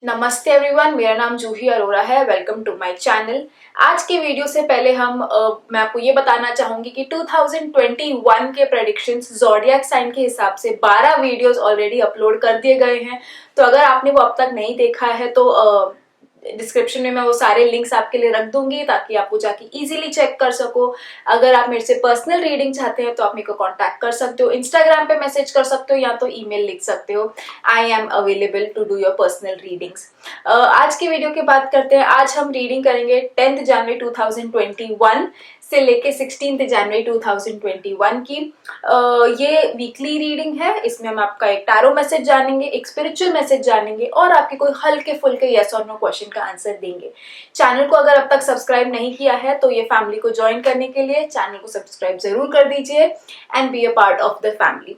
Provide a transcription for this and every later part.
नमस्ते एवरीवन, मेरा नाम जूही अरोरा है। Welcome to my channel. आज के वीडियो से पहले मैं आपको ये बताना चाहूंगी कि 2021 के प्रेडिक्शंस ज़ोडिएक साइन के हिसाब से 12 वीडियोस ऑलरेडी अपलोड कर दिए गए हैं। तो अगर आपने वो अब तक नहीं देखा है तो डिस्क्रिप्शन में मैं वो सारे लिंक्स आपके लिए रख दूंगी ताकि आप वो जाके इजीली चेक कर सको। अगर आप मेरे से पर्सनल रीडिंग चाहते हैं तो आप मेरे को कांटेक्ट कर सकते हो, इंस्टाग्राम पे मैसेज कर सकते हो या तो ईमेल लिख सकते हो। I am available to do your personal readings. आज की वीडियो की बात करते हैं। आज हम रीडिंग करेंगे 10th जनवरी 2021 से लेके 16th जनवरी 2021 की। ये वीकली रीडिंग है। इसमें हम आपका एक टैरो मैसेज जानेंगे, एक स्पिरिचुअल मैसेज जानेंगे और आपके कोई हल्के फुल्के यस और नो क्वेश्चन का आंसर देंगे। चैनल को अगर अब तक सब्सक्राइब नहीं किया है तो ये फैमिली को ज्वाइन करने के लिए चैनल को सब्सक्राइब जरूर कर दीजिए and be a part of the family.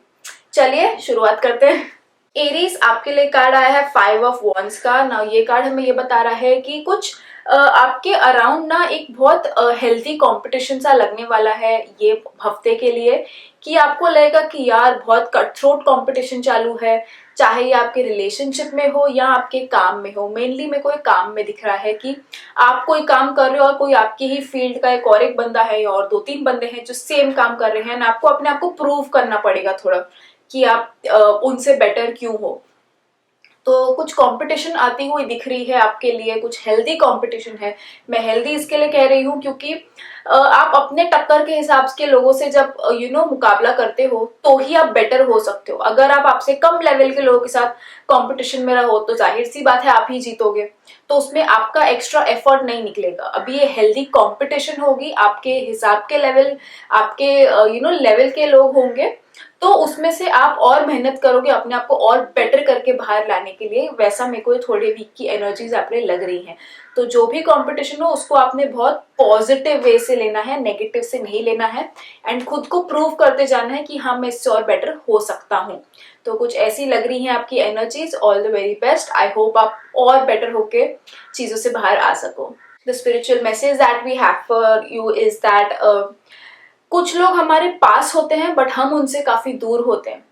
चलिए शुरुआत करते हैं। एरीज, आपके लिए कार्ड आया है 5 ऑफ वॉन्ड्स का। ना ये कार्ड हमें ये बता रहा है कि कुछ आपके अराउंड ना एक बहुत हेल्थी कंपटीशन सा लगने वाला है ये हफ्ते के लिए। कि आपको लगेगा कि यार बहुत कट थ्रोट कंपटीशन चालू है, चाहे ये आपके रिलेशनशिप में हो या आपके काम में हो। मेनली मेरे को एक काम में दिख रहा है कि आप कोई काम कर रहे हो और कोई आपकी ही फील्ड का एक और एक बंदा है और 2-3 बंदे हैं जो सेम काम कर रहे हैं ना। आपको अपने आप को प्रूव करना पड़ेगा थोड़ा कि आप उनसे बेटर क्यों हो। तो कुछ कंपटीशन आती हुई दिख रही है आपके लिए, कुछ हेल्दी कंपटीशन है। मैं हेल्दी इसके लिए कह रही हूँ क्योंकि आप अपने टक्कर के हिसाब के लोगों से जब मुकाबला करते हो तो ही आप बेटर हो सकते हो। अगर आप आपसे कम लेवल के लोगों के साथ कंपटीशन में रहो तो जाहिर सी बात है आप ही जीतोगे, तो उसमें आपका एक्स्ट्रा एफर्ट नहीं निकलेगा। अभी ये हेल्दी कंपटीशन होगी, आपके हिसाब के लेवल, आपके लेवल के लोग होंगे, तो उसमें से आप और मेहनत करोगे अपने आप को और बेटर करके बाहर लाने के लिए। वैसा मेरे को थोड़े वीक की एनर्जीज आपने लग रही हैं। तो जो भी कंपटीशन हो उसको आपने बहुत पॉजिटिव वे से लेना है, नेगेटिव से नहीं लेना है एंड खुद को प्रूव करते जाना है कि हाँ मैं इससे और बेटर हो सकता हूँ। तो कुछ ऐसी लग रही है आपकी energies. All the very best. I hope आप और बेटर होके चीजों से बाहर आ सको। The spiritual message that we have for you is that कुछ लोग हमारे पास होते हैं बट हम उनसे काफी दूर होते हैं।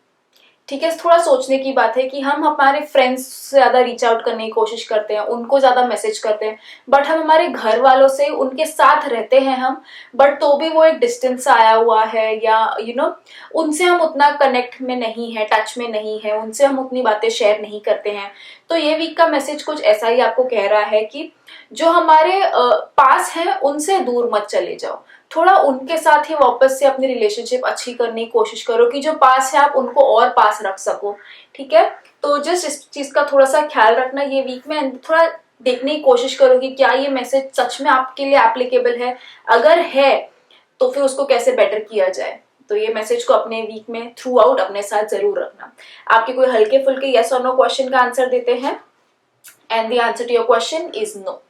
ठीक है, थोड़ा सोचने की बात है कि हम हमारे फ्रेंड्स से ज्यादा रीच आउट करने की कोशिश करते हैं, उनको ज्यादा मैसेज करते हैं, बट हम हमारे घर वालों से उनके साथ रहते हैं हम, बट तो भी वो एक डिस्टेंस आया हुआ है या उनसे हम उतना कनेक्ट में नहीं है, टच में नहीं है, उनसे हम उतनी बातें शेयर नहीं करते हैं। तो ये वीक का मैसेज कुछ ऐसा ही आपको कह रहा है कि जो हमारे पास है उनसे दूर मत चले जाओ। थोड़ा उनके साथ ही वापस से अपनी रिलेशनशिप अच्छी करने की कोशिश करो कि जो पास है आप उनको और पास रख सको। ठीक है, तो जस्ट इस चीज का थोड़ा सा ख्याल रखना ये वीक में। थोड़ा देखने की कोशिश करो कि क्या ये मैसेज सच में आपके लिए एप्लीकेबल है, अगर है तो फिर उसको कैसे बेटर किया जाए। तो ये मैसेज को अपने वीक में थ्रू आउट अपने साथ जरूर रखना। आपके कोई हल्के फुल्के यस और नो क्वेश्चन का आंसर देते हैं and the answer to your question is no.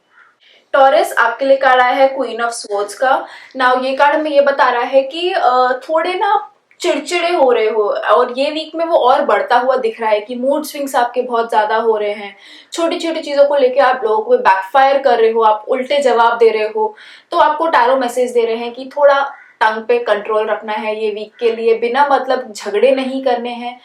Taurus, आपके लिए कार्ड आया है क्वीन ऑफ स्वॉर्ड्स का। नाउ ये कार्ड हमें ये बता रहा है कि थोड़े ना चिड़चिड़े हो रहे हो और ये वीक में वो और बढ़ता हुआ दिख रहा है कि मूड स्विंग्स आपके बहुत ज्यादा हो रहे हैं। छोटी छोटी चीजों को लेके आप लोगों को बैकफायर कर रहे हो, आप उल्टे जवाब दे रहे हो। तो आपको टैरो मैसेज दे रहे हैं कि थोड़ा टंग पे कंट्रोल रखना है ये वीक के लिए। बिना मतलब झगड़े नहीं करने हैं,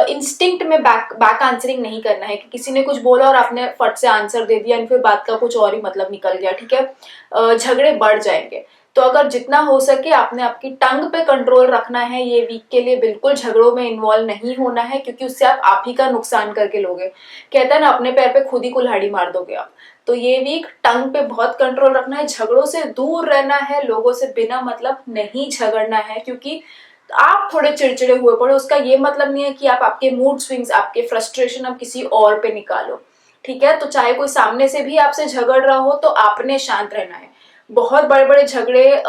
इंस्टिंक्ट में बैक आंसरिंग नहीं करना है कि किसी ने कुछ बोला और आपने फट से आंसर दे दिया, फिर बात का कुछ और ही मतलब निकल गया। ठीक है, झगड़े बढ़ जाएंगे। तो अगर जितना हो सके आपने आपकी टंग पे कंट्रोल रखना है ये वीक के लिए। बिल्कुल झगड़ों में इन्वॉल्व नहीं होना है क्योंकि उससे आप ही का नुकसान करके लोगे। कहता है ना, अपने पैर पे खुद ही कुल्हाड़ी मार दोगे आप। तो ये वीक टंग पे बहुत कंट्रोल रखना है, झगड़ों से दूर रहना है, लोगों से बिना मतलब नहीं झगड़ना है क्योंकि आप थोड़े चिड़चिड़े हुए पड़े उसका ये मतलब नहीं है कि आप आपके मूड स्विंग्स, आपके फ्रस्ट्रेशन आप किसी और पे निकालो। ठीक है, तो चाहे कोई सामने से भी आपसे झगड़ रहा हो तो आपने शांत रहना है। बहुत बड़े बड़े झगड़े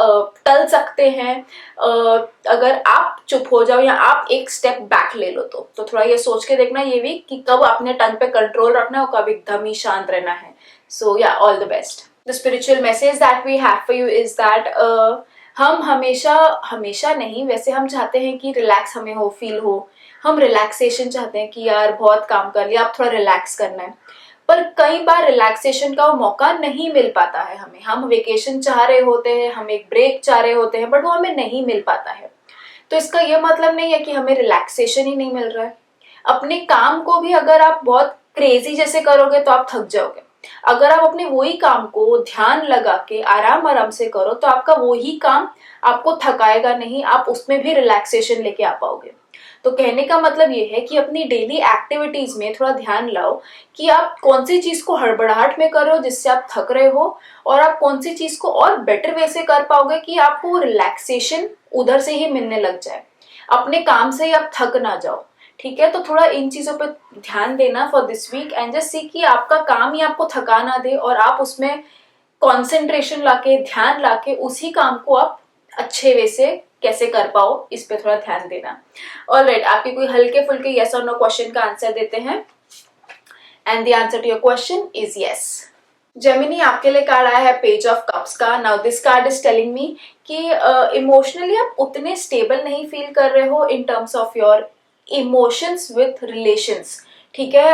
टल सकते हैं अगर आप चुप हो जाओ या आप एक स्टेप बैक ले लो। तो थोड़ा ये सोच के देखना ये वीक कि कब अपने टंग पे कंट्रोल रखना है और कब एकदम ही शांत रहना है। सो या, all the best. The spiritual message that we have for you is that हम हमेशा हमेशा नहीं, वैसे हम चाहते हैं कि रिलैक्स हमें हो, फील हो। हम रिलैक्सेशन चाहते हैं कि यार बहुत काम कर लिया, अब थोड़ा रिलैक्स करना है। पर कई बार रिलैक्सेशन का मौका नहीं मिल पाता है हमें। हम वेकेशन चाह रहे होते हैं, हम एक ब्रेक चाह रहे होते हैं, बट वो हमें नहीं मिल पाता है। तो इसका ये मतलब नहीं है कि हमें रिलैक्सेशन ही नहीं मिल रहा है। अपने काम को भी अगर आप बहुत क्रेजी जैसे करोगे तो आप थक जाओगे। अगर आप अपने वही काम को ध्यान लगा के आराम आराम से करो तो आपका वही काम आपको थकाएगा नहीं, आप उसमें भी रिलैक्सेशन लेके आ पाओगे। तो कहने का मतलब ये है कि अपनी डेली एक्टिविटीज में थोड़ा ध्यान लाओ कि आप कौन सी चीज को हड़बड़ाहट में कर रहे हो जिससे आप थक रहे हो, और आप कौन सी चीज को और बेटर वे से कर पाओगे कि आपको रिलैक्सेशन उधर से ही मिलने लग जाए, अपने काम से ही आप थक ना जाओ। ठीक है, तो थोड़ा इन चीजों पर ध्यान देना for this week and just see कि आपका काम ही आपको थका ना दे और आप उसमें कंसंट्रेशन लाके, ध्यान लाके उसी काम को आप अच्छे वे से कैसे कर पाओ, इस पे थोड़ा ध्यान देना। ऑलराइट, आपके कोई हल्के फुल्के यस और नो क्वेश्चन का आंसर देते हैं and the answer to your question is yes. Gemini, आपके लिए कार्ड आया है पेज ऑफ कप्स का। Now this card is telling me कि इमोशनली आप उतने स्टेबल नहीं फील कर रहे हो in terms of your emotions with relations. ठीक है,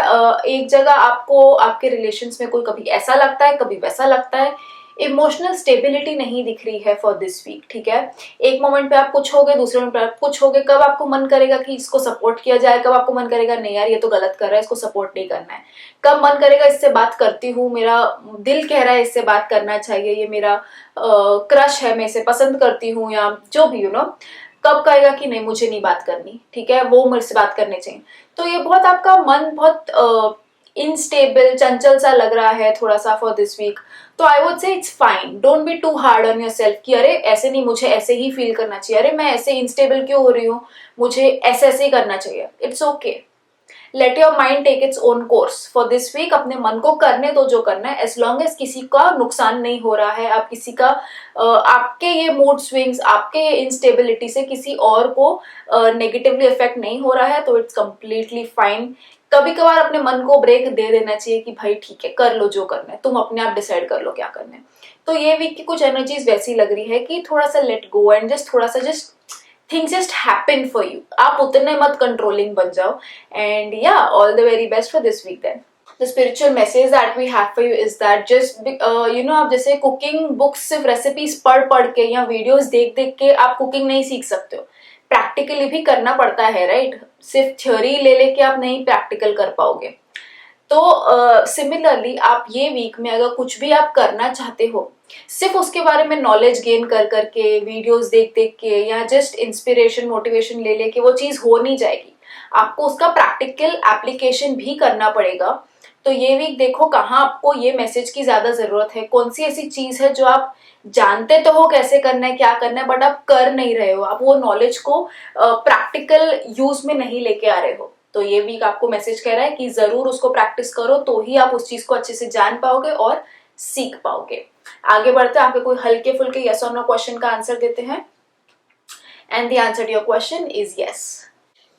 एक जगह आपको आपके रिलेशंस में कोई कभी ऐसा लगता है कभी वैसा लगता है, इमोशनल स्टेबिलिटी नहीं दिख रही है फॉर दिस वीक। ठीक है, एक मोमेंट पे आप कुछ हो गए, दूसरे मोमेंट पे आप कुछ हो गए। कब आपको मन करेगा कि इसको सपोर्ट किया जाए, कब आपको मन करेगा नहीं यार ये तो गलत कर रहा है, इसको सपोर्ट नहीं करना है। कब मन करेगा इससे बात करती हूँ, मेरा दिल कह रहा है इससे बात करना चाहिए, ये मेरा क्रश है, मैं इसे पसंद करती हूँ, या जो भी कब कहेगा कि नहीं मुझे नहीं बात करनी, ठीक है, वो मेरे से बात करनी चाहिए। तो ये बहुत आपका मन बहुत इनस्टेबल, चंचल सा लग रहा है थोड़ा सा फॉर दिस वीक। तो I would say it's fine, don't be too hard on yourself कि अरे ऐसे नहीं, मुझे ऐसे ही फील करना चाहिए, अरे मैं ऐसे इनस्टेबल क्यों हो रही हूँ, मुझे ऐसे ऐसे ही करना चाहिए। It's okay, let your mind take its own course for this week. अपने मन को करने दो जो करना है, एज लॉन्ग एज किसी का नुकसान नहीं हो रहा है, आप किसी का आपके ये मूड स्विंग्स, आपके ये इंस्टेबिलिटी से किसी और को नेगेटिवली इफेक्ट नहीं हो रहा है, तो इट्स कंप्लीटली फाइन। कभी कभार अपने मन को ब्रेक दे देना चाहिए कि भाई ठीक है कर लो जो करना है, तुम अपने आप डिसाइड कर लो क्या करना है। तो ये वीक की कुछ एनर्जीज वैसी लग रही है कि थोड़ा सा लेट गो एंड जस्ट थोड़ा सा just things just happen for you, आप उतने मत कंट्रोलिंग बन जाओ। And ya all the very best for this week then. The spiritual message that we have for you is that just आप जैसे cooking books सिर्फ रेसिपीज पढ़ के या वीडियोस देख देख के आप कुकिंग नहीं सीख सकते हो, प्रैक्टिकली भी करना पड़ता है, राइट। सिर्फ थ्योरी ले लेके आप नहीं प्रैक्टिकल कर पाओगे। तो सिमिलरली आप ये वीक में अगर कुछ भी आप करना चाहते हो, सिर्फ उसके बारे में नॉलेज गेन कर करके, वीडियोस देख देख के या जस्ट इंस्पिरेशन मोटिवेशन ले लेके वो चीज हो नहीं जाएगी, आपको उसका प्रैक्टिकल एप्लीकेशन भी करना पड़ेगा। तो ये वीक देखो कहाँ आपको ये मैसेज की ज्यादा जरूरत है, कौन सी ऐसी चीज है जो आप जानते तो हो कैसे करना है क्या करना है बट आप कर नहीं रहे हो, आप वो नॉलेज को प्रैक्टिकल यूज में नहीं लेके आ रहे हो। तो ये वीक आपको मैसेज कह रहा है कि जरूर उसको प्रैक्टिस करो, तो ही आप उस चीज को अच्छे से जान पाओगे और सीख पाओगे। आगे बढ़ते हैं, आपके कोई हल्के फुल्के यस और नो क्वेश्चन का आंसर देते हैं and the answer to your question is yes.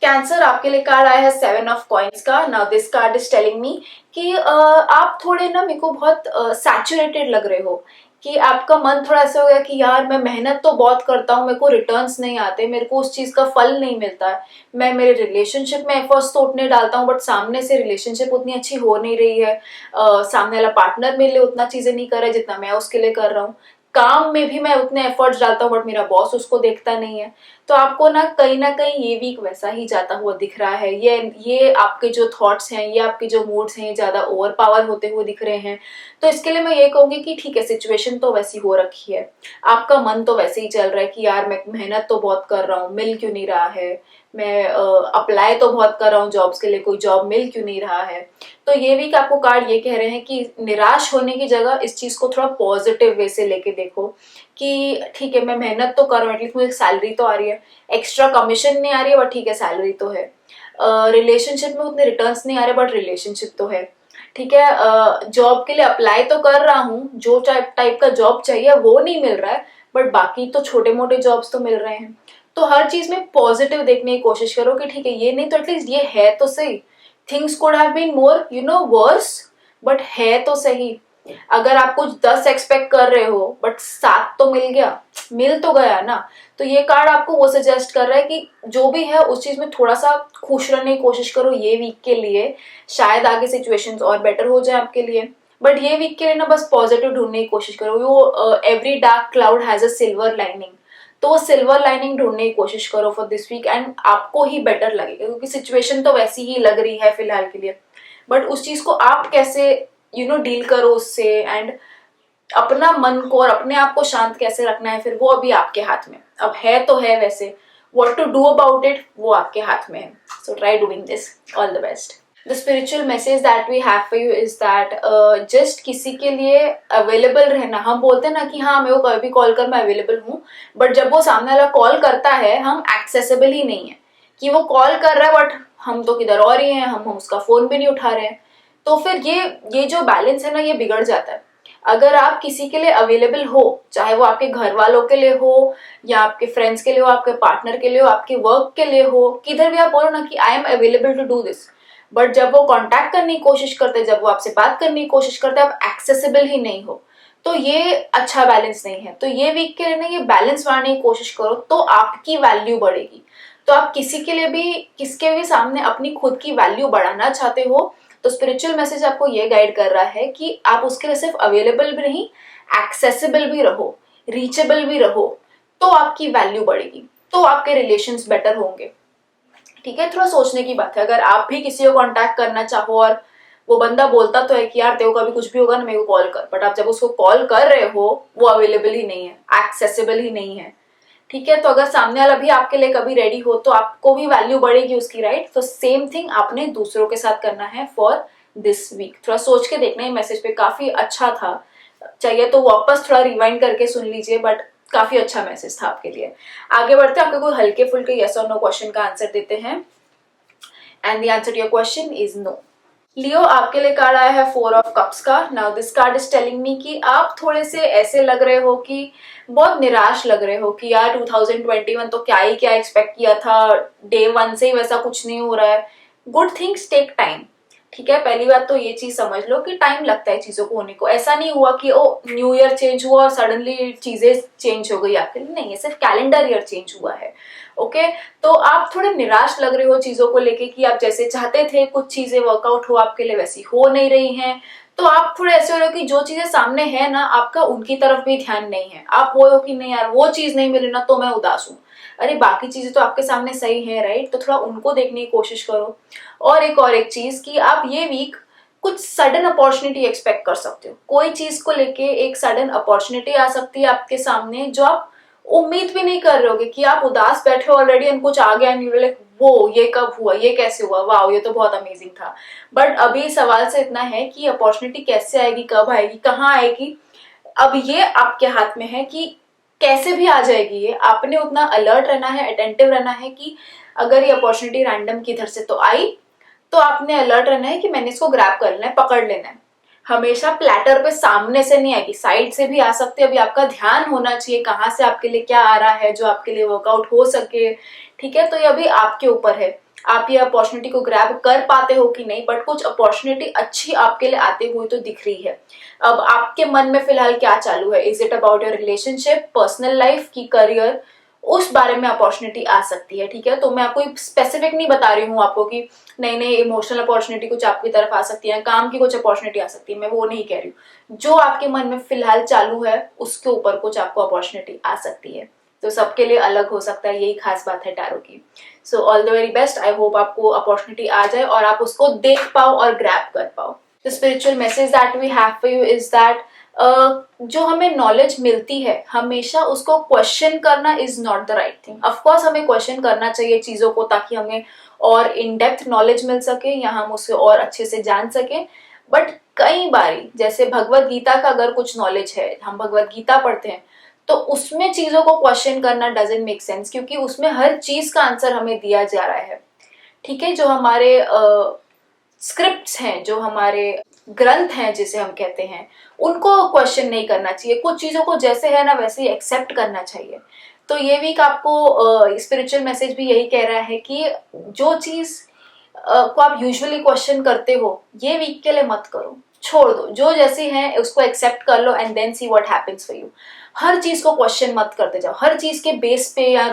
Cancer, आपके लिए कार्ड आया है 7 ऑफ कॉइन्स का। Now this card is telling me कि आप थोड़े ना मेरे को बहुत सैचुरेटेड लग रहे हो, कि आपका मन थोड़ा ऐसा हो गया कि यार मैं मेहनत तो बहुत करता हूँ, मेरे को रिटर्न्स नहीं आते, मेरे को उस चीज का फल नहीं मिलता है। मैं मेरे रिलेशनशिप में एफर्ट्स तो उतने डालता हूँ बट सामने से रिलेशनशिप उतनी अच्छी हो नहीं रही है, सामने वाला पार्टनर मेरे लिए उतना चीजें नहीं कर रहा है जितना मैं उसके लिए कर रहा हूँ। काम में भी मैं उतने एफर्ट्स डालता हूँ बट मेरा बॉस उसको देखता नहीं है। तो आपको ना कहीं ये वीक वैसा ही जाता हुआ दिख रहा है। ये आपके जो थॉट्स हैं, ये आपके जो मूड्स हैं, ज्यादा ओवर पावर होते हुए दिख रहे हैं। तो इसके लिए मैं ये कहूंगी कि ठीक है, सिचुएशन तो वैसी हो रखी है, आपका मन तो वैसे ही चल रहा है कि यार मैं मेहनत तो बहुत कर रहा हूँ, मिल क्यों नहीं रहा है, मैं अप्लाई तो बहुत कर रहा हूँ जॉब्स के लिए, कोई जॉब मिल क्यों नहीं रहा है। तो ये वीक आपको कार्ड ये कह रहे हैं कि निराश होने की जगह इस चीज को थोड़ा पॉजिटिव वे से लेके देखो कि ठीक है मैं मेहनत तो कर रहा हूँ, एटलीस्ट मुझे सैलरी तो आ रही है, एक्स्ट्रा कमीशन नहीं आ रही है बट ठीक है सैलरी तो है, रिलेशनशिप में उतने रिटर्न्स नहीं आ रहे बट रिलेशनशिप तो है, ठीक है, जॉब के लिए अप्लाई तो कर रहा हूँ, जो टाइप का जॉब चाहिए वो नहीं मिल रहा है बट बाकी तो छोटे मोटे जॉब्स तो मिल रहे हैं। तो हर चीज में पॉजिटिव देखने की कोशिश करो कि ठीक है ये नहीं तो एटलीस्ट ये है तो सही, things could have been more worse but है तो सही। अगर आप कुछ 10 एक्सपेक्ट कर रहे हो बट 7 तो मिल गया, मिल तो गया ना। तो ये कार्ड आपको वो सजेस्ट कर रहा है कि जो भी है उस चीज में थोड़ा सा खुश रहने की कोशिश करो ये वीक के लिए, शायद आगे सिचुएशंस और बेटर हो जाए आपके लिए। बट ये वीक के लिए ना बस पॉजिटिव ढूंढने की कोशिश करो। वो every dark cloud has a silver lining, तो वो सिल्वर लाइनिंग ढूंढने की कोशिश करो फॉर दिस वीक एंड आपको ही बेटर लगेगा, क्योंकि सिचुएशन तो वैसी ही लग रही है फिलहाल के लिए। बट उस चीज को आप कैसे डील करो उससे, एंड अपना मन को और अपने आप को शांत कैसे रखना है, फिर वो अभी आपके हाथ में। अब है तो है, वैसे what to do about it वो आपके हाथ में है। So try doing this. All the best. The spiritual message that we have for you is that just किसी के लिए available रहना। हम बोलते हैं ना कि हाँ मेरे को कभी भी कॉल कर, मैं अवेलेबल हूँ, बट जब वो सामने वाला कॉल करता है हम एक्सेसिबल ही नहीं है। कि वो कॉल कर रहा है बट हम तो किधर और ही हैं, हम उसका फोन भी नहीं उठा रहे हैं। तो फिर ये जो बैलेंस है ना, ये बिगड़ जाता है। अगर आप किसी के लिए अवेलेबल हो, चाहे वो आपके घर वालों के लिए हो या आपके फ्रेंड्स के लिए हो, आपके पार्टनर के लिए हो, आपके वर्क के लिए हो, किधर भी आप बोलो ना कि I am available to do this, but जब वो कांटेक्ट करने की कोशिश करते हैं, जब वो आपसे बात करने की कोशिश करते हैं, आप एक्सेसिबल ही नहीं हो, तो ये अच्छा बैलेंस नहीं है। तो ये वीक के लिए ना ये बैलेंस बनाने की कोशिश करो, तो आपकी वैल्यू बढ़ेगी। तो आप किसी के लिए भी, किसके भी सामने अपनी खुद की वैल्यू बढ़ाना चाहते हो, तो स्पिरिचुअल मैसेज आपको ये गाइड कर रहा है कि आप उसके लिए सिर्फ अवेलेबल भी नहीं, एक्सेसिबल भी रहो, रीचेबल भी रहो, तो आपकी वैल्यू बढ़ेगी, तो आपके रिलेशंस बेटर होंगे। ठीक है, थोड़ा सोचने की बात है। अगर आप भी किसी को कांटेक्ट करना चाहो और वो बंदा बोलता तो है कि यार तेरे को कभी कुछ भी होगा ना मेरे को कॉल कर, बट आप जब उसको कॉल कर रहे हो वो अवेलेबल ही नहीं है, एक्सेसिबल ही नहीं है। ठीक है, तो अगर सामने वाला भी आपके लिए कभी रेडी हो तो आपको भी वैल्यू बढ़ेगी उसकी, राइट। तो सेम थिंग आपने दूसरों के साथ करना है फॉर दिस वीक। थोड़ा सोच के देखना, ये मैसेज पे काफी अच्छा था, चाहिए तो वापस थोड़ा रिवाइंड करके सुन लीजिए, बट काफी अच्छा मैसेज था आपके लिए। आगे बढ़ते हैं, आपको कोई हल्के फुल्के यस और नो क्वेश्चन का आंसर देते हैं, and the answer to your question is no. Leo, आपके लिए कार्ड आया है 4 ऑफ कप्स का। Now this card is telling me कि आप थोड़े से ऐसे लग रहे हो कि बहुत निराश लग रहे हो कि यार 2021 तो क्या ही क्या एक्सपेक्ट किया था, डे 1 से ही वैसा कुछ नहीं हो रहा है। Good things take time. ठीक है, पहली बात तो ये चीज समझ लो कि टाइम लगता है चीजों को होने को। ऐसा नहीं हुआ कि ओ न्यू ईयर चेंज हुआ और सडनली चीजें चेंज हो गई आपके लिए, नहीं, ये सिर्फ कैलेंडर ईयर चेंज हुआ है। ओके, तो आप थोड़े निराश लग रहे हो चीजों को लेके कि आप जैसे चाहते थे कुछ चीजें वर्कआउट हो आपके लिए, वैसी हो नहीं रही हैं। तो आप थोड़े ऐसे हो रहे हो कि जो चीजें सामने है ना, आपका उनकी तरफ भी ध्यान नहीं है। आप वो हो कि नहीं यार वो चीज नहीं मिली ना तो मैं उदास हूँ। अरे बाकी चीजें तो आपके सामने सही है, राइट। तो थोड़ा उनको देखने की कोशिश करो। और एक चीज कि आप ये वीक कुछ सडन अपॉर्चुनिटी एक्सपेक्ट कर सकते हो। कोई चीज को लेके एक सडन अपॉर्चुनिटी आ सकती है आपके सामने जो आप उम्मीद भी नहीं कर रहे होगे, कि आप उदास बैठे ऑलरेडी एंड कुछ आ गया एंड लाइक वो ये कब हुआ, ये कैसे हुआ, वाह ये तो बहुत अमेजिंग था। बट अभी सवाल से इतना है कि अपॉर्चुनिटी कैसे आएगी, कब आएगी, कहाँ आएगी, अब ये आपके हाथ में है कि कैसे भी आ जाएगी। ये आपने उतना अलर्ट रहना है, अटेंटिव रहना है कि अगर ये अपॉर्चुनिटी रैंडम किधर से तो आई, तो आपने अलर्ट रहना है कि मैंने इसको ग्रैब कर लेना है, पकड़ लेना है। हमेशा प्लेटर पे सामने से नहीं आएगी, साइड से भी आ सकती है। अभी आपका ध्यान होना चाहिए कहाँ से आपके लिए क्या आ रहा है जो आपके लिए वर्कआउट हो सके। ठीक है, तो ये अभी आपके ऊपर है, आप ये अपॉर्चुनिटी को ग्रैब कर पाते हो कि नहीं। बट कुछ अपॉर्चुनिटी अच्छी आपके लिए आती हुई तो दिख रही है। अब आपके मन में फिलहाल क्या चालू है, is it about your relationship, personal life की करियर, उस बारे में अपॉर्चुनिटी आ सकती है। ठीक है, तो मैं कोई स्पेसिफिक नहीं बता रही हूँ आपको कि नई नई इमोशनल अपॉर्चुनिटी कुछ आपकी तरफ आ सकती है, काम की कुछ अपॉर्चुनिटी आ सकती है, मैं वो नहीं कह रही हूँ। जो आपके मन में फिलहाल चालू है उसके ऊपर कुछ आपको अपॉर्चुनिटी आ सकती है। तो सबके लिए अलग हो सकता है, यही खास बात है टैरो की। सो all the very best. I hope आपको अपॉर्चुनिटी आ जाए और आप उसको देख पाओ और ग्रैब कर पाओ। The spiritual message that we have for you is that जो हमें नॉलेज मिलती है हमेशा उसको क्वेश्चन करना is not the right thing. Of course हमें क्वेश्चन करना चाहिए चीजों को, ताकि हमें और इन डेप्थ नॉलेज मिल सके या हम उसे और अच्छे से जान सके। बट कई बारी जैसे भगवत गीता का अगर कुछ नॉलेज है, हम भगवत गीता पढ़ते हैं, तो उसमें चीजों को क्वेश्चन करना डजंट मेक सेंस, क्योंकि उसमें हर चीज का आंसर हमें दिया जा रहा है। ठीक है, जो हमारे स्क्रिप्ट्स हैं, जो हमारे ग्रंथ हैं जिसे हम कहते हैं, उनको क्वेश्चन नहीं करना चाहिए। कुछ चीजों को जैसे है ना वैसे ही एक्सेप्ट करना चाहिए। तो ये वीक आपको स्पिरिचुअल मैसेज भी यही कह रहा है कि जो चीज को आप यूजुअली क्वेश्चन करते हो, ये वीक के लिए मत करो, छोड़ दो। जो जैसी है उसको एक्सेप्ट कर लो and then see what happens for you. हर चीज को क्वेश्चन मत करते जाओ, हर चीज के बेस पे या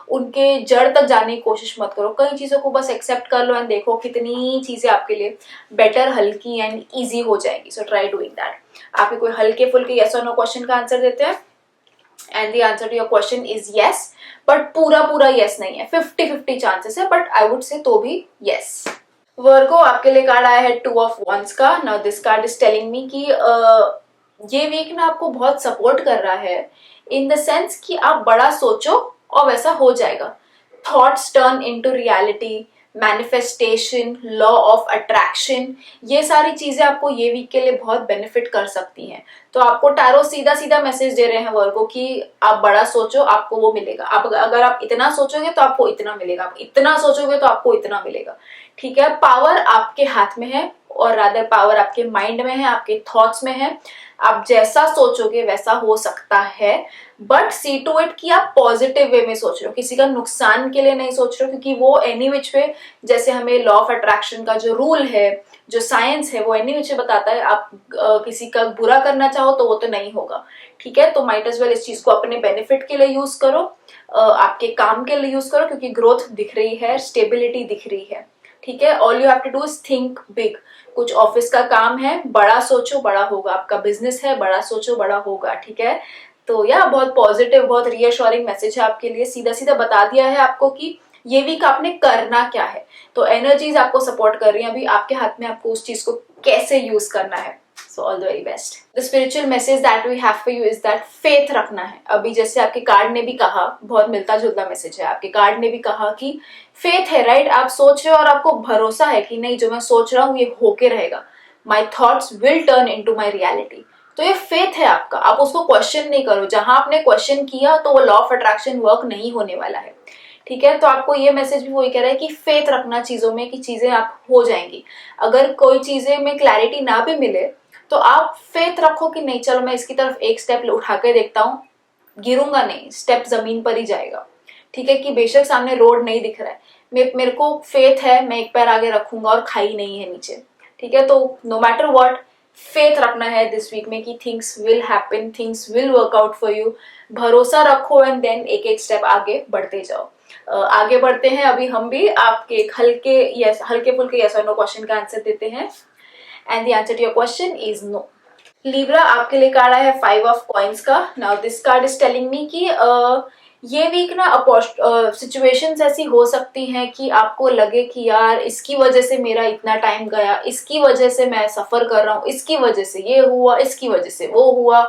उनके जड़ तक जाने की कोशिश मत करो। कई चीजों को बस एक्सेप्ट कर लो एंड देखो कितनी चीजें आपके लिए बेटर, हल्की एंड ईजी हो जाएंगी। So try doing that. आपके कोई हल्के फुल्के यस और नो क्वेश्चन का आंसर देते हैं, and the answer to your question is yes. But पूरा पूरा यस नहीं है, 50-50 चांसेस है, बट आई वुड से तो भी यस। वर्गो, आपके लिए कार्ड आया है 2 ऑफ Wands का। Now this card is telling me कि ये वीक ना आपको बहुत सपोर्ट कर रहा है, इन द सेंस कि आप बड़ा सोचो और वैसा हो जाएगा। Thoughts turn into reality, manifestation, law of attraction, ये सारी चीजें आपको ये वीक के लिए बहुत बेनिफिट कर सकती हैं। तो आपको टैरो सीधा सीधा मैसेज दे रहे हैं वर्गो कि आप बड़ा सोचो, आपको वो मिलेगा। आप अगर आप इतना सोचोगे तो आपको इतना मिलेगा, आप इतना सोचोगे तो आपको इतना मिलेगा। ठीक है, पावर आपके हाथ में है, और रादर पावर आपके माइंड में है, आपके थॉट्स में है। आप जैसा सोचोगे वैसा हो सकता है, बट सी टू इट कि आप पॉजिटिव वे में सोच रहे हो, किसी का नुकसान के लिए नहीं सोच रहे हो। क्योंकि वो एनी विच वे, जैसे हमें लॉ ऑफ अट्रैक्शन का जो रूल है, जो साइंस है, वो एनी विच वे बताता है, आप किसी का बुरा करना चाहो तो वो तो नहीं होगा। ठीक है, तो माइट एज वेल इस चीज को अपने बेनिफिट के लिए यूज करो, आपके काम के लिए यूज करो, क्योंकि ग्रोथ दिख रही है, स्टेबिलिटी दिख रही है। ठीक है, all you have to do is think big. कुछ ऑफिस का काम है, बड़ा सोचो बड़ा होगा। आपका बिजनेस है, बड़ा सोचो बड़ा होगा। ठीक है, तो या बहुत पॉजिटिव, बहुत रियश्योरिंग मैसेज है आपके लिए। सीधा सीधा बता दिया है आपको कि ये वीक आपने करना क्या है। तो एनर्जीज आपको सपोर्ट कर रही हैं, अभी आपके हाथ में आपको उस चीज को कैसे यूज करना है। So all the very best. The spiritual message that we have for you is that faith रखना है। अभी जैसे आपके कार्ड ने भी कहा, बहुत मिलता जुलता मैसेज है, आपके कार्ड ने भी कहा कि फेथ है, राइट। आप सोच रहे हो और आपको भरोसा है कि नहीं, जो मैं सोच रहा हूँ ये होके रहेगा। My thoughts will turn into my reality. तो ये फेथ है आपका, आप उसको क्वेश्चन नहीं करो। जहां आपने क्वेश्चन किया तो वो लॉ ऑफ अट्रैक्शन वर्क नहीं होने वाला है। ठीक है, तो आपको ये मैसेज भी वही कह रहा है कि फेथ रखना चीजों में, कि चीजें आप हो जाएंगी। अगर कोई चीजें में क्लैरिटी ना भी मिले तो आप फेथ रखो कि नहीं, चलो मैं इसकी तरफ एक स्टेप उठा के देखता हूँ, गिरूंगा नहीं, स्टेप जमीन पर ही जाएगा। ठीक है, कि बेशक सामने रोड नहीं दिख रहा है, मेरे को फेथ है, मैं एक पैर आगे रखूंगा और खाई नहीं है नीचे। ठीक है, तो नो मैटर व्हाट, फेथ रखना है दिस वीक में कि things will happen, things will work out for you. भरोसा रखो एंड देन एक एक स्टेप आगे बढ़ते जाओ। आगे बढ़ते हैं, अभी हम भी आपके एक हल्के फुल्के यस और नो क्वेश्चन का आंसर देते हैं। And the answer to your question is no. Libra, आपके लिए कार्ड आया है 5 of Coins का। Now this card is telling me कि ये वीक ना सिचुएशंस ऐसी हो सकती हैं कि आपको लगे कि यार इसकी वजह से मेरा इतना टाइम गया, इसकी वजह से मैं सफर कर रहा हूँ, इसकी वजह से ये हुआ, इसकी वजह से वो हुआ।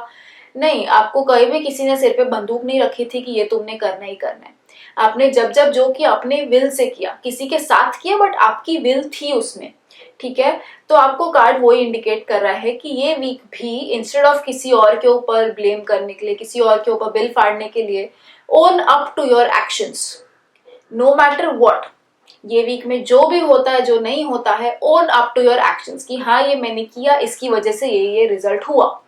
नहीं, आपको कहीं भी किसी ने सिर पे बंदूक नहीं रखी थी कि ये तुमने करना ही करना है। आपने जब जब जो किया अपने विल से किया, किसी के साथ किया बट आपकी विल थी उसमें। ठीक है, तो आपको कार्ड वही इंडिकेट कर रहा है कि ये वीक भी इंस्टेड ऑफ किसी और के ऊपर ब्लेम करने के लिए, किसी और के ऊपर बिल फाड़ने के लिए, own up to your actions no matter what. ये वीक में जो भी होता है, जो नहीं होता है, own up to your actions कि हाँ ये मैंने किया, इसकी वजह से ये रिजल्ट हुआ।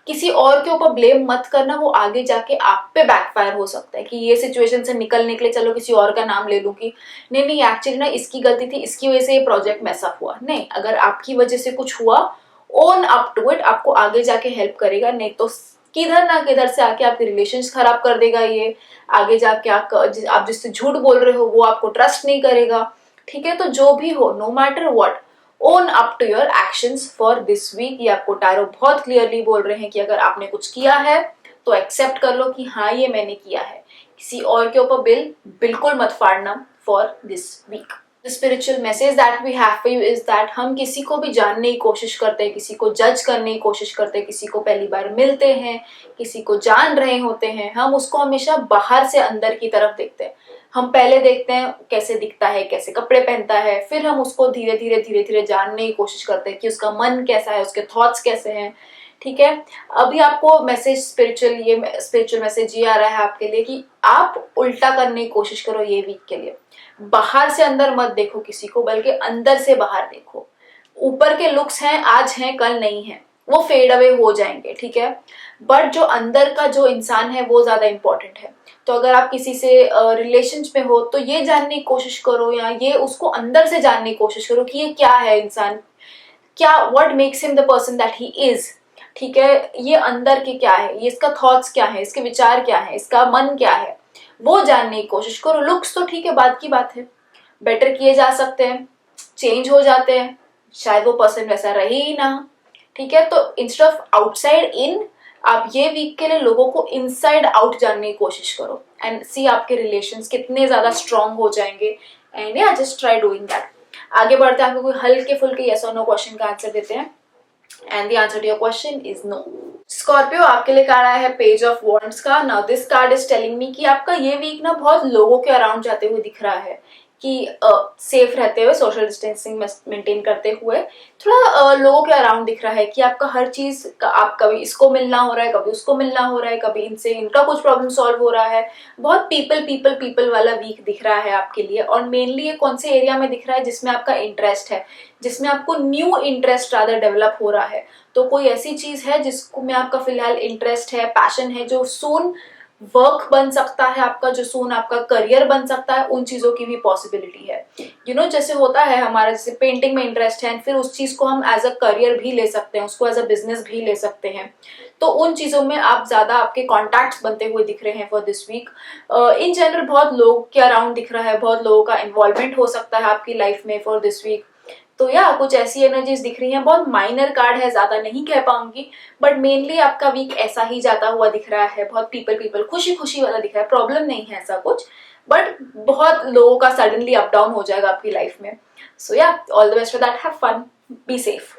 किसी और के ऊपर ब्लेम मत करना, वो आगे जाके आप पे बैकफायर हो सकता है कि ये सिचुएशन से निकलने के लिए चलो किसी और का नाम ले लूं कि नहीं नहीं एक्चुअली ना इसकी गलती थी, इसकी वजह से ये प्रोजेक्ट मैसअप हुआ। नहीं, अगर आपकी वजह से कुछ हुआ, ओन अप टू इट, आपको आगे जाके हेल्प करेगा। नहीं तो किधर ना किधर से आके आपके रिलेशंस खराब कर देगा ये। आगे जाके आप जिससे झूठ बोल रहे हो वो आपको ट्रस्ट नहीं करेगा। ठीक है, तो जो भी हो, no matter what, own up to your actions for this week. ये आपको टैरो बहुत क्लियरली बोल रहे हैं कि अगर आपने कुछ किया है तो एक्सेप्ट कर लो कि हाँ ये मैंने किया है। किसी और के ऊपर बिल्कुल मत फाड़ना for this week. The spiritual message that we have for you is that हम किसी को भी जानने की कोशिश करते हैं, किसी को जज करने की कोशिश करते हैं, किसी को पहली बार मिलते हैं, किसी को जान रहे होते हैं, हम उसको हमेशा बाहर से अंदर की तरफ देखते हैं। हम पहले देखते हैं कैसे दिखता है, कैसे कपड़े पहनता है, फिर हम उसको धीरे धीरे जानने की कोशिश करते हैं कि उसका मन कैसा है, उसके थॉट्स कैसे हैं। ठीक है, अभी आपको स्पिरिचुअल मैसेज ये आ रहा है आपके लिए कि आप उल्टा करने की कोशिश करो ये वीक के लिए। बाहर से अंदर मत देखो किसी को, बल्कि अंदर से बाहर देखो। ऊपर के लुक्स हैं, आज हैं कल नहीं है, वो फेड अवे हो जाएंगे। ठीक है, बट जो अंदर का जो इंसान है वो ज्यादा इंपॉर्टेंट है। तो अगर आप किसी से रिलेशंस में हो तो ये जानने की कोशिश करो, या ये उसको अंदर से जानने की कोशिश करो कि ये क्या है इंसान, क्या what makes him the person that he is. ठीक है, ये अंदर के क्या है, ये इसका थॉट्स क्या है, इसके विचार क्या है, इसका मन क्या है, वो जानने की कोशिश करो। लुक्स तो ठीक है, बात की बात है, बेटर किए जा सकते हैं, चेंज हो जाते हैं, शायद वो पर्सन वैसा रहे ही ना। ठीक है, तो इंस्टेड ऑफ आउटसाइड इन, आप ये वीक के लिए लोगों को इनसाइड आउट जानने की कोशिश करो एंड सी आपके रिलेशंस कितने ज्यादा स्ट्रांग हो जाएंगे। एंड या जस्ट ट्राई डूइंग दैट। आगे बढ़ते हैं, आपको कोई हल्के फुल्के यस और नो क्वेश्चन का आंसर देते हैं। And the answer to your question is no. Scorpio, आपके लिए कार्ड आया है पेज ऑफ वॉन्ड्स का। Now this card is telling me कि आपका ये वीक ना बहुत लोगों के अराउंड जाते हुए दिख रहा है, कि सेफ रहते हुए, सोशल डिस्टेंसिंग मेंटेन करते हुए थोड़ा लोगों के अराउंड दिख रहा है कि आपका हर चीज आप कभी इसको मिलना हो रहा है, कभी उसको मिलना हो रहा है, कभी इनसे इनका कुछ प्रॉब्लम सॉल्व हो रहा है। बहुत पीपल पीपल पीपल वाला वीक दिख रहा है आपके लिए। और मेनली ये कौन से एरिया में दिख रहा है? जिसमें आपका इंटरेस्ट है, जिसमें आपको न्यू इंटरेस्ट रादर डेवलप हो रहा है। तो कोई ऐसी चीज है जिसको में आपका फिलहाल इंटरेस्ट है, पैशन है, जो सून वर्क बन सकता है आपका, जो सून आपका करियर बन सकता है, उन चीजों की भी पॉसिबिलिटी है। जैसे होता है हमारा, जैसे पेंटिंग में इंटरेस्ट है, फिर उस चीज को हम एज अ करियर भी ले सकते हैं, उसको एज अ बिजनेस भी ले सकते हैं। तो उन चीजों में आप ज्यादा आपके कॉन्टैक्ट्स बनते हुए दिख रहे हैं for this week. In general बहुत लोग के अराउंड दिख रहा है, बहुत लोगों का इन्वॉल्वमेंट हो सकता है आपकी लाइफ में फॉर दिस वीक। तो या कुछ ऐसी एनर्जीज दिख रही हैं। बहुत माइनर कार्ड है, ज्यादा नहीं कह पाऊंगी, बट मेनली आपका वीक ऐसा ही जाता हुआ दिख रहा है। बहुत पीपल पीपल खुशी खुशी वाला दिख रहा है, प्रॉब्लम नहीं है ऐसा कुछ, बट बहुत लोगों का सडनली अप डाउन हो जाएगा आपकी लाइफ में। सो या all the best for that, have fun, be safe.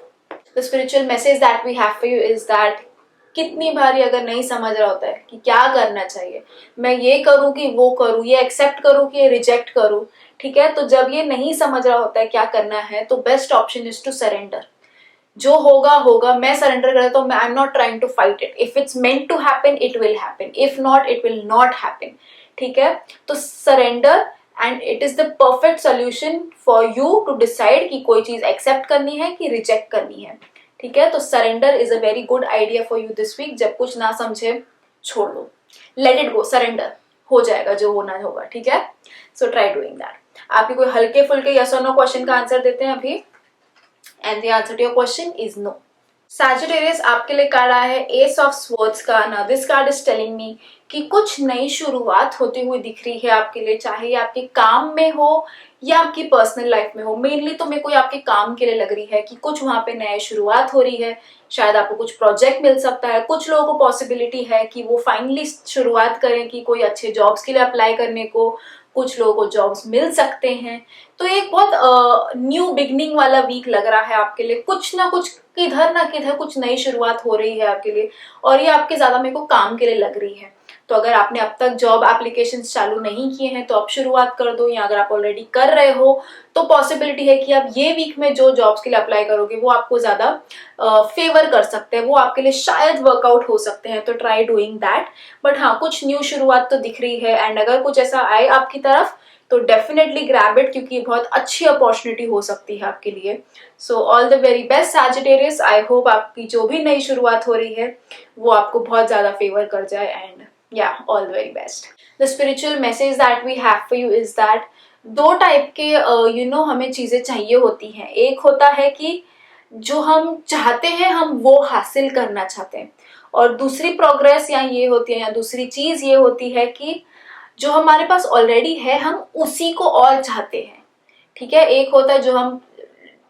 The spiritual message that we have for you is that कितनी बारी अगर नहीं समझ रहा होता है कि क्या करना चाहिए, मैं ये करूं कि वो करूं, ये एक्सेप्ट करूं कि ये रिजेक्ट करूं, ठीक है, तो जब ये नहीं समझ रहा होता है क्या करना है, तो best option is to surrender. जो होगा होगा, मैं सरेंडर कर देता हूँ। I am not trying to fight it. If it's meant to happen it will happen, if not it will not happen, ठीक है। तो surrender, and it is the perfect solution for you to decide कि कोई चीज accept करनी है कि reject करनी है, ठीक है। तो surrender is a very good idea for you this week. जब कुछ ना समझे छोड़ दो, लेट इट गो, सरेंडर, हो जाएगा जो होना होगा, ठीक है। So try doing that. आपके कोई हल्के फुल्के यस और नो क्वेश्चन का आंसर देते हैं अभी। And the answer to your question is no. Sagittarius, आपके लिए कार्ड आया है एस ऑफ स्वॉर्ड्स का। Now this card is telling me कि कुछ नई शुरुआत होती हुई दिख रही है आपके लिए, चाहे ये आपके काम में हो या आपकी पर्सनल लाइफ में हो। मेनली तो मेरे को आपके काम के लिए लग रही है कि कुछ वहां पे नई शुरुआत हो रही है। शायद आपको कुछ प्रोजेक्ट मिल सकता है। कुछ लोगों को पॉसिबिलिटी है कि वो फाइनली शुरुआत करें कि कोई अच्छे जॉब्स के लिए अप्लाई करने को, कुछ लोगों को जॉब्स मिल सकते हैं। तो एक बहुत न्यू बिगनिंग वाला वीक लग रहा है आपके लिए। कुछ ना कुछ, किधर ना किधर कुछ नई शुरुआत हो रही है आपके लिए, और ये आपके ज्यादा मेरे को काम के लिए लग रही है। तो अगर आपने अब तक जॉब एप्लीकेशंस चालू नहीं किए हैं तो अब शुरुआत कर दो, या अगर आप ऑलरेडी कर रहे हो तो पॉसिबिलिटी है कि आप ये वीक में जो जॉब्स के लिए अप्लाई करोगे वो आपको ज्यादा फेवर कर सकते हैं, वो आपके लिए शायद वर्कआउट हो सकते हैं। तो ट्राई डूइंग दैट। बट हाँ, कुछ न्यू शुरुआत तो दिख रही है, एंड अगर कुछ ऐसा आए आपकी तरफ तो डेफिनेटली ग्रैब इट, क्योंकि ये बहुत अच्छी अपॉर्चुनिटी हो सकती है आपके लिए। सो all the very best Sagittarius. I hope आपकी जो भी नई शुरुआत हो रही है वो आपको बहुत ज्यादा फेवर कर जाए, and yeah, all the very best. The spiritual message that we have for you is that दो टाइप के हमें चीजें चाहिए होती हैं। एक होता है कि जो हम चाहते हैं हम वो हासिल करना चाहते हैं, और दूसरी प्रोग्रेस या ये होती है, या दूसरी चीज ये होती है कि जो हमारे पास ऑलरेडी है हम उसी को और चाहते हैं, ठीक है। एक होता है जो हम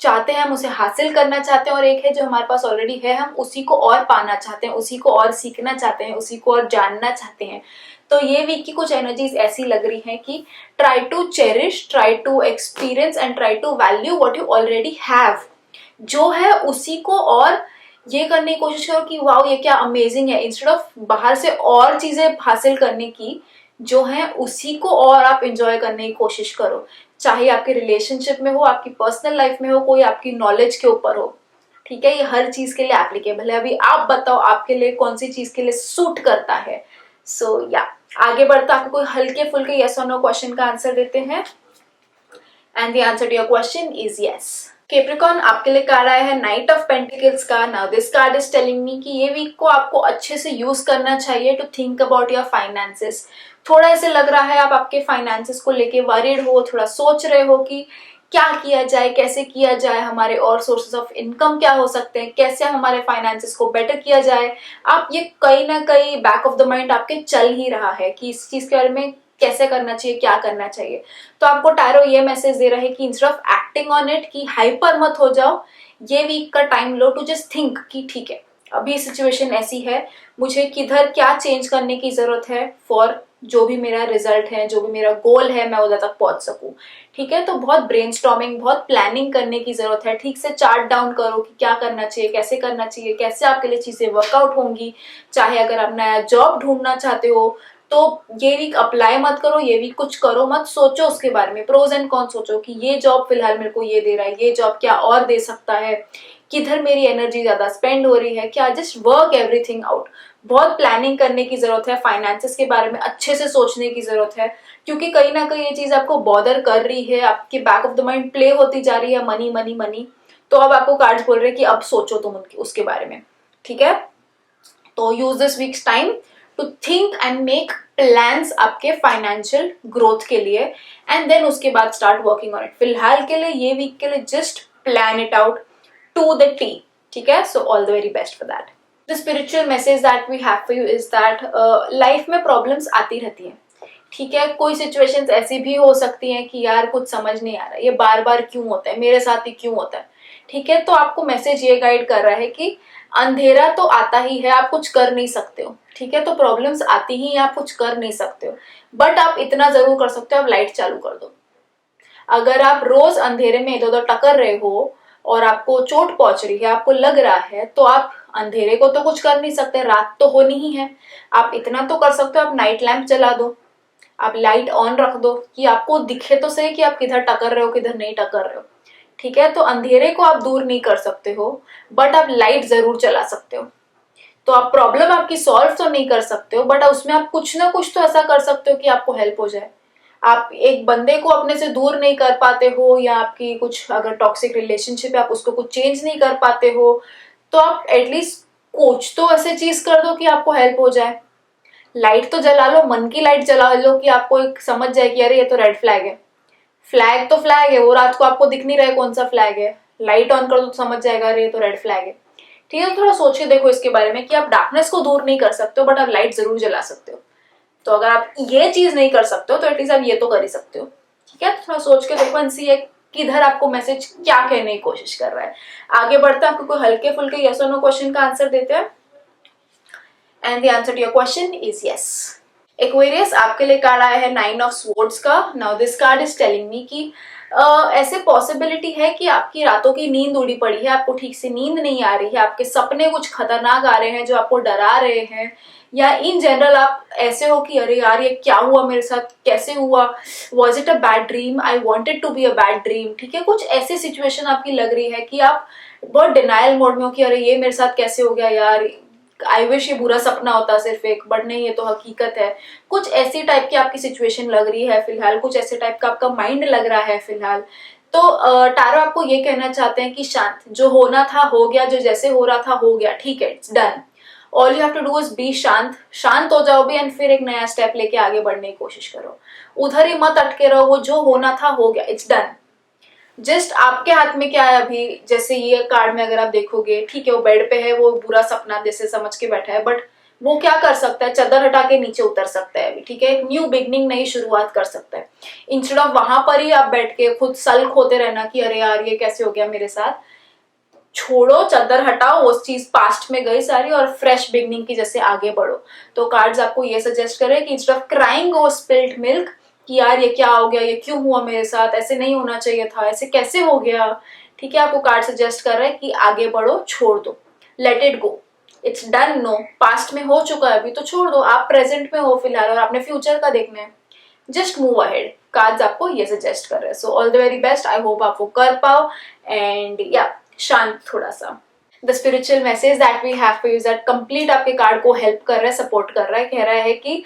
चाहते हैं, हम उसे हासिल करना चाहते हैं, और एक है जो हमारे पास ऑलरेडी है, हम उसी को और पाना चाहते हैं, उसी को और सीखना चाहते हैं, उसी को और जानना चाहते हैं। तो ये वीक की कुछ एनर्जीज ऐसी लग रही हैं कि try to cherish, try to experience and try to value what you already have. जो है उसी को और ये करने की कोशिश करो कि वाओ ये क्या अमेजिंग है, इंस्टेड ऑफ बाहर से और चीजें हासिल करने की, जो है उसी को और आप इंजॉय करने की कोशिश करो। चाहे आपके रिलेशनशिप में हो, आपकी पर्सनल लाइफ में हो, कोई आपकी नॉलेज के ऊपर हो, ठीक है। ये हर चीज के लिए एप्लीकेबल है। अभी आप बताओ आपके लिए कौन सी चीज के लिए सूट करता है। सो या आगे बढ़ता आपको कोई हल्के फुल्के यस और नो क्वेश्चन का आंसर देते हैं। And the answer to your question is yes. Capricorn, आपके लिए कार्ड आया है नाइट ऑफ पेंटिकल्स का। Now this card is telling me कि ये वीक को आपको अच्छे से यूज करना चाहिए to think about your finances. थोड़ा ऐसे लग रहा है आप आपके फाइनेंसेस को लेके वरीड हो, थोड़ा सोच रहे हो कि क्या किया जाए, कैसे किया जाए, हमारे और सोर्सेस ऑफ इनकम क्या हो सकते हैं, कैसे हमारे फाइनेंसेस को बेटर किया जाए। आप ये कहीं ना कहीं बैक ऑफ द माइंड आपके चल ही रहा है कि इस चीज के बारे में कैसे करना चाहिए, क्या करना चाहिए। तो आपको टैरो ये मैसेज दे रहा है कि instead of acting on it, कि हाइपर मत हो जाओ, ये वीक का टाइम लो टू जस्ट थिंक कि ठीक है अभी सिचुएशन ऐसी है, मुझे किधर क्या चेंज करने की जरूरत है फॉर जो भी मेरा रिजल्ट है, जो भी मेरा गोल है, मैं उधर तक पहुंच सकूं। ठीक है, तो बहुत ब्रेनस्टॉर्मिंग, बहुत प्लानिंग करने की जरूरत है। ठीक से चार्ट डाउन करो कि क्या करना चाहिए, कैसे करना चाहिए, कैसे आपके लिए चीजें वर्कआउट होंगी। चाहे अगर आप नया जॉब ढूंढना चाहते हो तो ये वीक अप्लाई मत करो, ये वीक कुछ करो मत, सोचो उसके बारे में, प्रोज एंड कॉन सोचो कि ये जॉब फिलहाल मेरे को ये दे रहा है, ये जॉब क्या और दे सकता है, किधर मेरी एनर्जी ज्यादा स्पेंड हो रही है, क्या, जस्ट वर्क एवरीथिंग आउट। बहुत प्लानिंग करने की जरूरत है, फाइनेंसेस के बारे में अच्छे से सोचने की जरूरत है, क्योंकि कहीं ना कहीं ये चीज आपको बॉदर कर रही है, आपके back of the mind play होती जा रही है, मनी मनी मनी। तो अब आपको कार्ड्स बोल रहे हैं कि अब सोचो तुम उसके बारे में। ठीक है, तो use this week's time to think and make plans आपके फाइनेंशियल ग्रोथ के लिए, एंड देन उसके बाद स्टार्ट वर्किंग ऑन इट। फिलहाल के लिए, ये वीक के लिए just plan it out to the T. ठीक है, so all the very best for that. The spiritual message that we have for you is that life में प्रॉब्लम्स आती रहती हैं। ठीक है, कोई सिचुएशंस ऐसी भी हो सकती हैं कि यार कुछ समझ नहीं आ रहा, ये बार बार क्यों होता है, मेरे साथ ही क्यों होता है। ठीक है, तो आपको मैसेज ये गाइड कर रहा है कि अंधेरा तो आता ही है, आप कुछ कर नहीं सकते हो। ठीक है, तो प्रॉब्लम्स आती ही हैं, आप कुछ कर नहीं सकते हो, बट आप इतना जरूर कर सकते हो, आप लाइट चालू कर दो। अगर आप रोज अंधेरे में इधर उधर टकर रहे हो और आपको चोट पहुंच रही है, आपको लग रहा है, तो आप अंधेरे को तो कुछ कर नहीं सकते, रात तो होनी ही है। आप इतना तो कर सकते हो, आप नाइट लैंप जला दो, आप लाइट ऑन रख दो कि आपको दिखे तो सही कि आप किधर टकर रहे हो, किधर नहीं टकर रहे हो। ठीक है, तो अंधेरे को आप दूर नहीं कर सकते हो, बट आप लाइट जरूर चला सकते हो। तो आप प्रॉब्लम आपकी सॉल्व तो नहीं कर सकते हो, बट उसमें आप कुछ ना कुछ तो ऐसा कर सकते हो कि आपको हेल्प हो जाए। आप एक बंदे को अपने से दूर नहीं कर पाते हो, या आपकी कुछ अगर टॉक्सिक रिलेशनशिप है, आप उसको कुछ चेंज नहीं कर पाते हो, तो आप एटलीस्ट कुछ तो ऐसे चीज कर दो कि आपको हेल्प हो जाए। लाइट तो जला लो, मन की लाइट जला लो कि आपको एक समझ जाए कि अरे ये तो रेड फ्लैग है। फ्लैग तो फ्लैग है, वो रात को आपको दिख नहीं रहा है कौन सा फ्लैग है, लाइट ऑन कर दो तो समझ जाएगा अरे ये तो रेड फ्लैग है। ठीक है, तो थोड़ा सोच के देखो इसके बारे में कि आप डार्कनेस को दूर नहीं कर सकते हो, बट आप लाइट जरूर जला सकते हो। तो अगर आप ये चीज नहीं कर सकते हो तो एटलीस्ट आप ये तो कर ही सकते हो। ठीक है, तो थोड़ा सोच के देखो एंड सी है किधर आपको मैसेज क्या कहने की कोशिश कर रहा है। आगे बढ़ते हैं, आपको कोई हल्के फुल्के यस और नो क्वेश्चन का आंसर देते हैं, and the answer to your question is yes. Aquarius, आपके लिए कार्ड आया है 9 ऑफ स्वॉर्ड्स का। Now this card is telling me कि ऐसे पॉसिबिलिटी है कि आपकी रातों की नींद उड़ी पड़ी है, आपको ठीक से नींद नहीं आ रही है, आपके सपने कुछ खतरनाक आ रहे हैं जो आपको डरा रहे हैं, या इन जनरल आप ऐसे हो कि अरे यार ये क्या हुआ मेरे साथ, कैसे हुआ, was it a bad dream, I wanted to be a bad dream. ठीक है, कुछ ऐसी सिचुएशन आपकी लग रही है कि आप बहुत डिनाइल मोड में हो कि अरे ये मेरे साथ कैसे हो गया यार, आई विश ये बुरा सपना होता सिर्फ एक, बट नहीं ये तो हकीकत है। कुछ ऐसी टाइप की आपकी सिचुएशन लग रही है फिलहाल, कुछ ऐसे टाइप का आपका माइंड लग रहा है फिलहाल। तो टारो आपको ये कहना चाहते हैं कि शांत, जो होना था हो गया, जो जैसे हो रहा था हो गया, ठीक है, it's done. All you have to do is be शांत, शांत हो जाओ भी, एंड फिर एक नया स्टेप लेके आगे बढ़ने की कोशिश करो। उधर ही मत अटके रहो, वो जो होना था हो गया, इट्स डन। जस्ट आपके हाथ में क्या है अभी, जैसे ये कार्ड में अगर आप देखोगे, ठीक है वो बेड पे है, वो बुरा सपना जैसे समझ के बैठा है, बट वो क्या कर सकता है, चादर हटा के नीचे उतर सकता है अभी। ठीक है, एक न्यू बिगनिंग, नई शुरुआत कर सकता है। इंस्टेड ऑफ वहां पर ही आप बैठ के खुद सल्क होते रहना कि अरे यार ये कैसे हो गया मेरे साथ, छोड़ो, चादर हटाओ, उस चीज पास्ट में गई सारी, और फ्रेश बिगनिंग की जैसे आगे बढ़ो। तो कार्ड्स आपको ये सजेस्ट करे कि instead of crying over spilled milk कि यार ये क्या हो गया, ये क्यों हुआ मेरे साथ, ऐसे नहीं होना चाहिए था, ऐसे कैसे हो गया। ठीक है, आपको कार्ड सजेस्ट कर रहा है कि आगे बढ़ो, छोड़ दो, let it go, it's done. No, past में हो चुका है अभी तो छोड़ दो, आप प्रेजेंट में हो फिलहाल और आपने फ्यूचर का देखना है, जस्ट मूव अहेड। कार्ड्स आपको ये सजेस्ट कर रहे हैं। So all the very best, I hope आप वो कर पाओ, एंड या शांत थोड़ा सा। The spiritual message that we have for you that complete आपके कार्ड को हेल्प कर रहा है, सपोर्ट कर रहा है, कह रहा है कि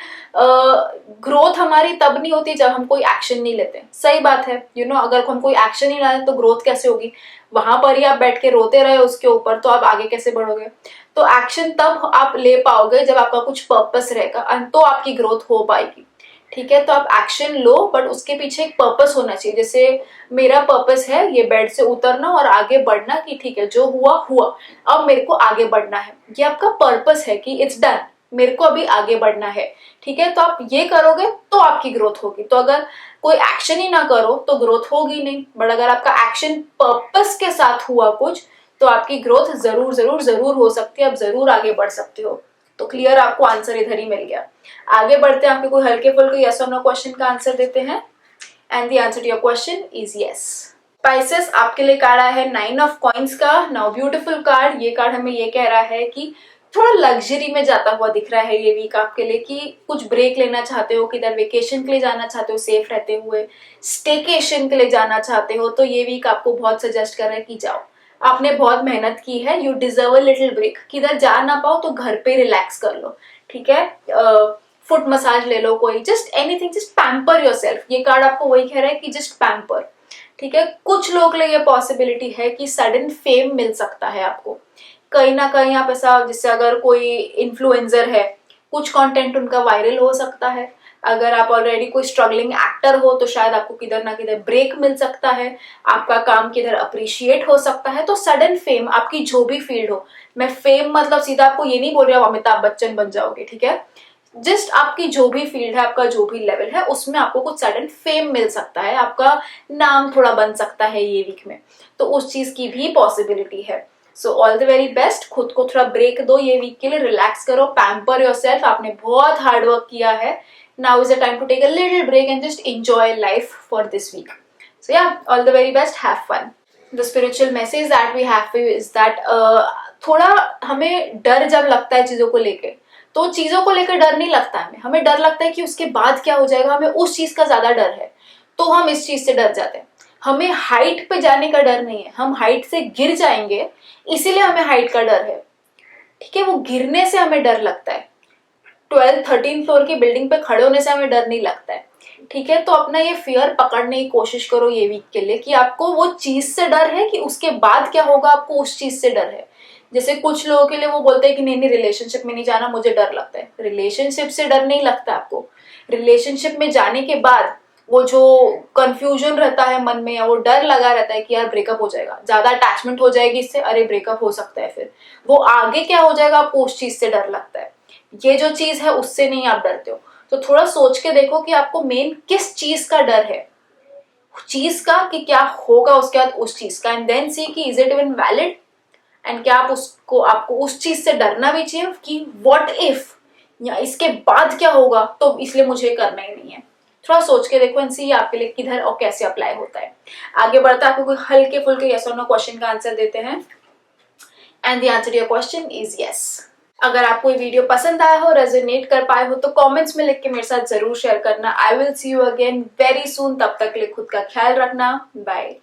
ग्रोथ हमारी तब नहीं होती जब हम कोई एक्शन नहीं लेते। सही बात है, यू नो, अगर हम कोई एक्शन नहीं लाए तो ग्रोथ कैसे होगी, वहां पर ही आप बैठ के रोते रहे उसके ऊपर, तो आप आगे कैसे बढ़ोगे। तो एक्शन तब आप ले पाओगे जब आपका कुछ पर्पस रहेगा, तो आपकी ग्रोथ हो पाएगी। ठीक है, तो आप एक्शन लो, बट उसके पीछे एक पर्पस होना चाहिए। जैसे मेरा पर्पस है ये बेड से उतरना और आगे बढ़ना, कि ठीक है जो हुआ हुआ, अब मेरे को आगे बढ़ना है, ये आपका पर्पस है कि इट्स डन, मेरे को अभी आगे बढ़ना है। ठीक है, तो आप ये करोगे तो आपकी ग्रोथ होगी। तो अगर कोई एक्शन ही ना करो तो ग्रोथ होगी नहीं, बट अगर आपका एक्शन पर्पस के साथ हुआ कुछ, तो आपकी ग्रोथ जरूर जरूर जरूर हो सकती है, आप जरूर आगे बढ़ सकते हो। तो क्लियर आपको आंसर इधर ही मिल गया। आगे बढ़ते हैं, आपके कोई हल्के फुल्के यस और नो क्वेश्चन का आंसर देते हैं। And the answer to your question is yes. Pisces आपके लिए कार्ड आया है 9 ऑफ कॉइंस का। नाउ ब्यूटीफुल कार्ड, ये कार्ड हमें ये कह रहा है कि थोड़ा लग्जरी में जाता हुआ दिख रहा है ये वीक आपके लिए, कि कुछ ब्रेक लेना चाहते हो, किधर वेकेशन के लिए जाना चाहते हो सेफ रहते हुए, स्टेकेशन के लिए जाना चाहते हो, तो ये वीक आपको बहुत सजेस्ट कर रहा है कि जाओ। आपने बहुत मेहनत की है, you deserve a little break. किधर जा ना पाओ तो घर पे रिलैक्स कर लो, ठीक है। फुट मसाज ले लो, कोई just anything, just pamper yourself. ये कार्ड आपको वही कह रहा है कि जस्ट पैम्पर, ठीक है। कुछ लोग के लिए ये पॉसिबिलिटी है कि सडन फेम मिल सकता है आपको कहीं ना कहीं। आप ऐसा, जिससे अगर कोई इन्फ्लुएंसर है, कुछ कंटेंट उनका वायरल हो सकता है। अगर आप ऑलरेडी कोई स्ट्रगलिंग एक्टर हो तो शायद आपको किधर ना किधर ब्रेक मिल सकता है, आपका काम किधर अप्रिशिएट हो सकता है। तो सडन फेम, आपकी जो भी फील्ड हो, मैं फेम मतलब सीधा आपको ये नहीं बोल रही आप अमिताभ बच्चन बन जाओगे, ठीक है। जस्ट आपकी जो भी फील्ड है, आपका जो भी लेवल है, उसमें आपको कुछ सडन फेम मिल सकता है, आपका नाम थोड़ा बन सकता है ये वीक में, तो उस चीज की भी पॉसिबिलिटी है। So all the very best. खुद को थोड़ा ब्रेक दो ये वीक के लिए, रिलैक्स करो, पैम्पर योरसेल्फ। आपने बहुत हार्ड वर्क किया है, now is the time to take a little break and just enjoy life for this week. So या, all the very best, have fun. The spiritual message that we have for you is that थोड़ा हमें डर जब लगता है चीजों को लेके, तो चीजों को लेकर डर नहीं लगता हमें डर लगता है कि उसके बाद क्या हो जाएगा, हमें उस चीज का ज्यादा डर है, तो हम इस चीज से डर जाते हैं। हमें हाइट पे जाने का डर नहीं है, हम हाइट से गिर जाएंगे इसीलिए हमें हाइट का डर है, ठीक है। वो गिरने से हमें डर लगता है, 12-13 फ्लोर की बिल्डिंग पे खड़े होने से हमें डर नहीं लगता है, ठीक है। तो अपना ये फियर पकड़ने की कोशिश करो ये वीक के लिए, कि आपको वो चीज से डर है कि उसके बाद क्या होगा, आपको उस चीज से डर है। जैसे कुछ लोगों के लिए वो बोलते हैं कि नहीं नहीं रिलेशनशिप में नहीं जाना, मुझे डर लगता है। रिलेशनशिप से डर नहीं लगता आपको, रिलेशनशिप में जाने के बाद वो जो कंफ्यूजन रहता है मन में, या वो डर लगा रहता है कि यार ब्रेकअप हो जाएगा, ज्यादा अटैचमेंट हो जाएगी इससे, अरे ब्रेकअप हो सकता है, फिर वो आगे क्या हो जाएगा, आपको उस चीज से डर लगता है। ये जो चीज है उससे नहीं आप डरते हो। तो थोड़ा सोच के देखो कि आपको मेन किस चीज का डर है, चीज का कि क्या होगा उसके बाद उस चीज का, एंड देन सी कि is it even valid, and क्या आप उसको, आपको उस चीज से डरना भी चाहिए कि व्हाट इफ, या इसके बाद क्या होगा, तो इसलिए मुझे करना ही नहीं है। थोड़ा सोच के देखो इनसे, ये आपके लिए किधर और कैसे अप्लाई होता है। आगे बढ़ता है, आपको कोई हल्के फुल्के यस और नो क्वेश्चन का आंसर देते हैं। And the answer to your question is yes. अगर आपको ये वीडियो पसंद आया हो, रेजोनेट कर पाए हो, तो कमेंट्स में लिख के मेरे साथ जरूर शेयर करना। I will see you again very soon. तब तक के लिए खुद का ख्याल रखना। बाय।